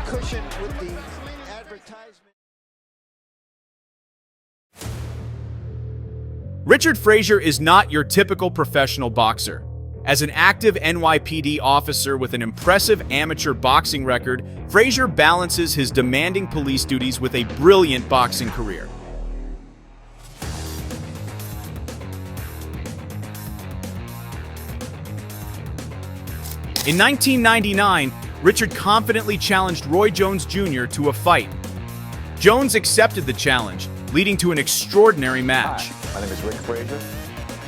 cushion with the advertisement. Richard Frazier is not your typical professional boxer. As an active NYPD officer with an impressive amateur boxing record, Frazier balances his demanding police duties with a brilliant boxing career. In 1999, Richard confidently challenged Roy Jones Jr. to a fight. Jones accepted the challenge, leading to an extraordinary match. Hi, my name is Rick Frazier,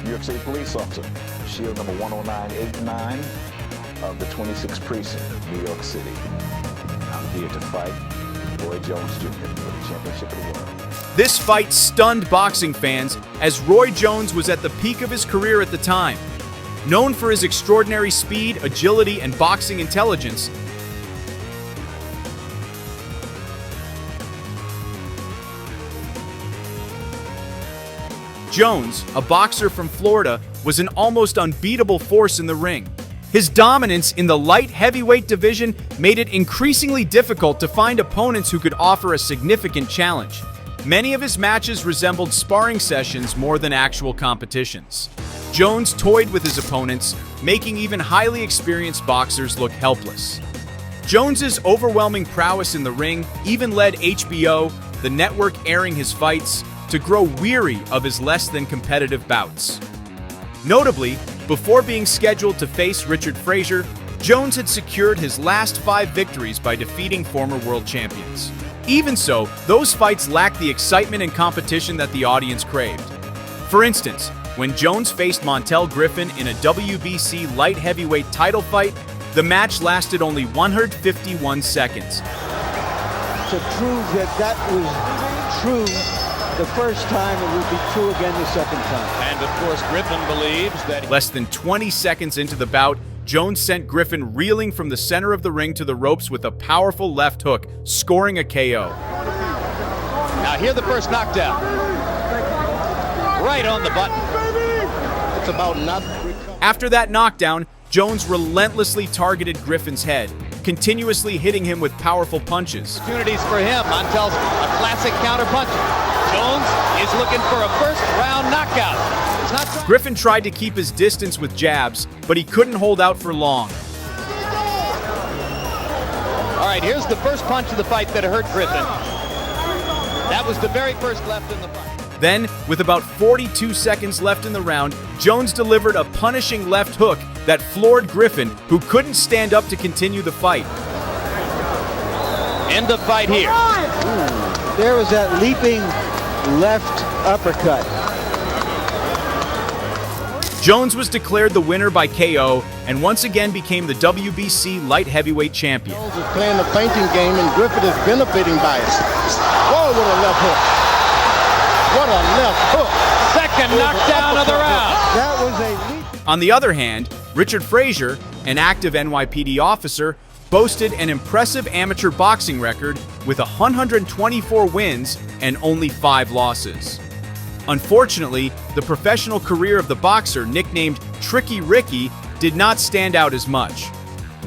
New York City police officer, shield number 10989 of the 26th precinct, New York City. I'm here to fight Roy Jones Jr. for the championship of the world. This fight stunned boxing fans as Roy Jones was at the peak of his career at the time. Known for his extraordinary speed, agility, and boxing intelligence, Jones, a boxer from Florida, was an almost unbeatable force in the ring. His dominance in the light heavyweight division made it increasingly difficult to find opponents who could offer a significant challenge. Many of his matches resembled sparring sessions more than actual competitions. Jones toyed with his opponents, making even highly experienced boxers look helpless. Jones's overwhelming prowess in the ring even led HBO, the network airing his fights, to grow weary of his less-than-competitive bouts. Notably, before being scheduled to face Richard Frazier, Jones had secured his last 5 victories by defeating former world champions. Even so, those fights lacked the excitement and competition that the audience craved. For instance, when Jones faced Montel Griffin in a WBC light heavyweight title fight, the match lasted only 151 seconds. To prove that that was true the first time, it would be true again the second time. And of course, Griffin believes that... Less than 20 seconds into the bout, Jones sent Griffin reeling from the center of the ring to the ropes with a powerful left hook, scoring a KO. Now here the first knockdown. Right on the button. It's about nothing. After that knockdown, Jones relentlessly targeted Griffin's head, continuously hitting him with powerful punches. Opportunities for him. Montel's a classic counter-puncher. Jones is looking for a first-round knockout. He's not Griffin tried to keep his distance with jabs, but he couldn't hold out for long. All right, here's the first punch of the fight that hurt Griffin. That was the very first left in the fight. Then, with about 42 seconds left in the round, Jones delivered a punishing left hook that floored Griffin, who couldn't stand up to continue the fight. End of fight here. There was that leaping left uppercut. Jones was declared the winner by KO and once again became the WBC light heavyweight champion. Jones is playing the fainting game and Griffin is benefiting by it. Whoa, what a left hook. What a left hook. Second knockdown of the round. That was a leap. On the other hand, Richard Frazier, an active NYPD officer, boasted an impressive amateur boxing record with 124 wins and only 5 losses. Unfortunately, the professional career of the boxer, nicknamed Tricky Ricky, did not stand out as much.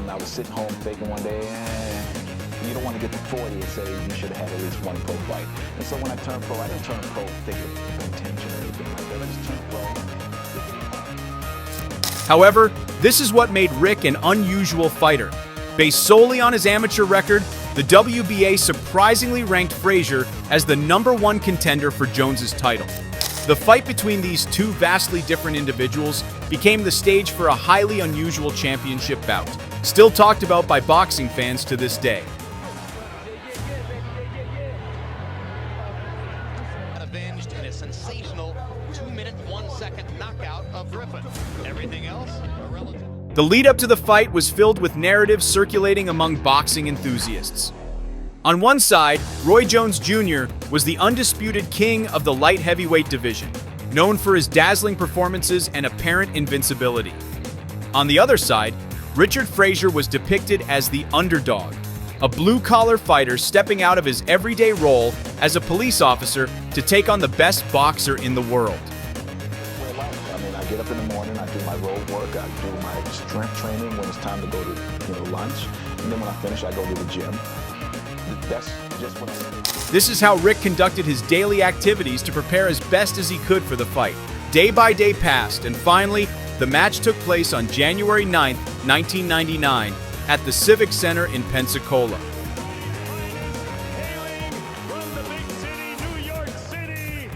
I was sitting home thinking one day, you don't want to get to 40 and say you should have had at least one pro fight. And so when I turned pro, I didn't turn pro thinking intention or anything like that. I just turned pro. However, this is what made Rick an unusual fighter. Based solely on his amateur record, the WBA surprisingly ranked Frazier as the #1 contender for Jones's title. The fight between these two vastly different individuals became the stage for a highly unusual championship bout, still talked about by boxing fans to this day. Avenged in a sensational 2-minute, 1-second knockout of Griffin. Everything else irrelevant. The lead-up to the fight was filled with narratives circulating among boxing enthusiasts. On one side, Roy Jones Jr. was the undisputed king of the light heavyweight division, known for his dazzling performances and apparent invincibility. On the other side, Richard Frazier was depicted as the underdog, a blue-collar fighter stepping out of his everyday role as a police officer to take on the best boxer in the world. I mean, I get up in the morning, I do my road work, I do my strength training when it's time to go to lunch, and then when I finish, I go to the gym. That's just what I... This is how Rick conducted his daily activities to prepare as best as he could for the fight. Day by day passed, and finally, the match took place on January 9th, 1999, at the Civic Center in Pensacola. Hailing from the big city, New York City,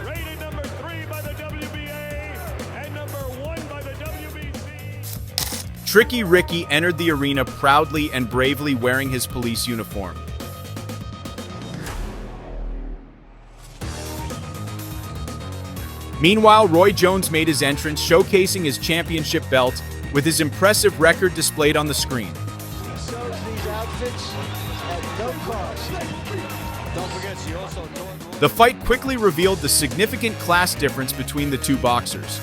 rated number 3 by the WBA and number 1 by the WBC. Tricky Ricky entered the arena proudly and bravely wearing his police uniform. Meanwhile, Roy Jones made his entrance, showcasing his championship belt with his impressive record displayed on the screen. He sells these outfits at no cost. Don't forget, she also... The fight quickly revealed the significant class difference between the two boxers.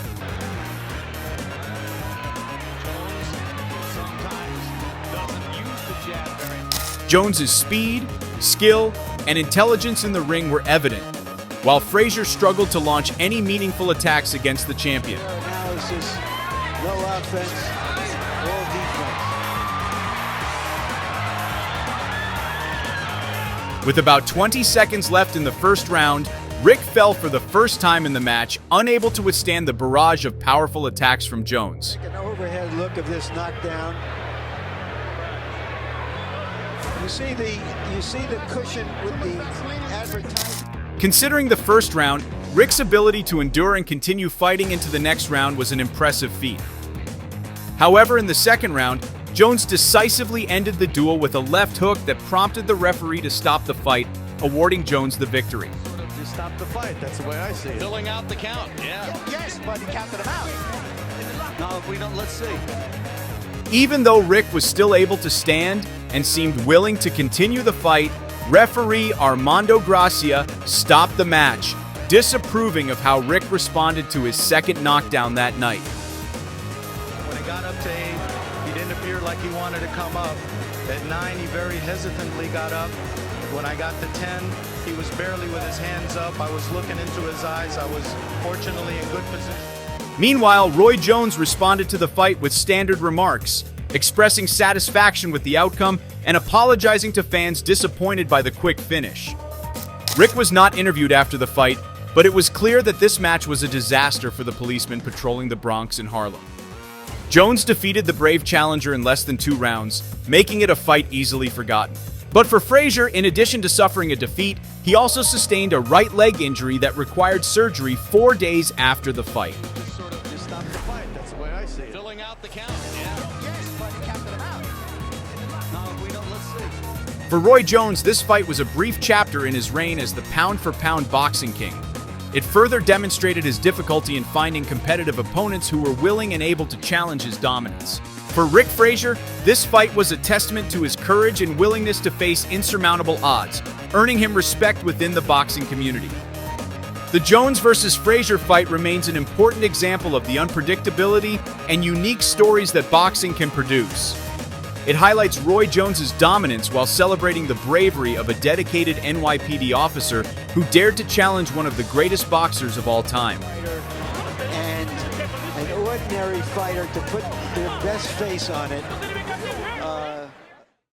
Jones's speed, skill, and intelligence in the ring were evident, while Frazier struggled to launch any meaningful attacks against the champion. Analysis, no offense, all defense. With about 20 seconds left in the first round, Rick fell for the first time in the match, unable to withstand the barrage of powerful attacks from Jones. An overhead look of this knockdown. You see the cushion with the advertisement. Considering the first round, Rick's ability to endure and continue fighting into the next round was an impressive feat. However, in the second round, Jones decisively ended the duel with a left hook that prompted the referee to stop the fight, awarding Jones the victory. Just stop the fight. That's the way I see it. Filling out the count, yeah. Yes, but he counted him out. Now, if we don't, let's see. Even though Rick was still able to stand and seemed willing to continue the fight, referee Armando Gracia stopped the match, disapproving of how Rick responded to his second knockdown that night. When it got up to 8, he didn't appear like he wanted to come up. At 9, he very hesitantly got up. When I got to 10, he was barely with his hands up. I was looking into his eyes. I was fortunately in good position. Meanwhile, Roy Jones responded to the fight with standard remarks, expressing satisfaction with the outcome and apologizing to fans disappointed by the quick finish. Rick was not interviewed after the fight, but it was clear that this match was a disaster for the policemen patrolling the Bronx and Harlem. Jones defeated the brave challenger in less than 2 rounds, making it a fight easily forgotten. But for Frazier, in addition to suffering a defeat, he also sustained a right leg injury that required surgery 4 days after the fight. Just stop the fight. That's the way I see it. Filling out the count, yeah. Yes, but he counted him out. Now, if we don't, let's see. For Roy Jones, this fight was a brief chapter in his reign as the pound-for-pound boxing king. It further demonstrated his difficulty in finding competitive opponents who were willing and able to challenge his dominance. For Rick Frazier, this fight was a testament to his courage and willingness to face insurmountable odds, earning him respect within the boxing community. The Jones versus Frazier fight remains an important example of the unpredictability and unique stories that boxing can produce. It highlights Roy Jones's dominance while celebrating the bravery of a dedicated NYPD officer who dared to challenge one of the greatest boxers of all time. And an ordinary fighter to put their best face on it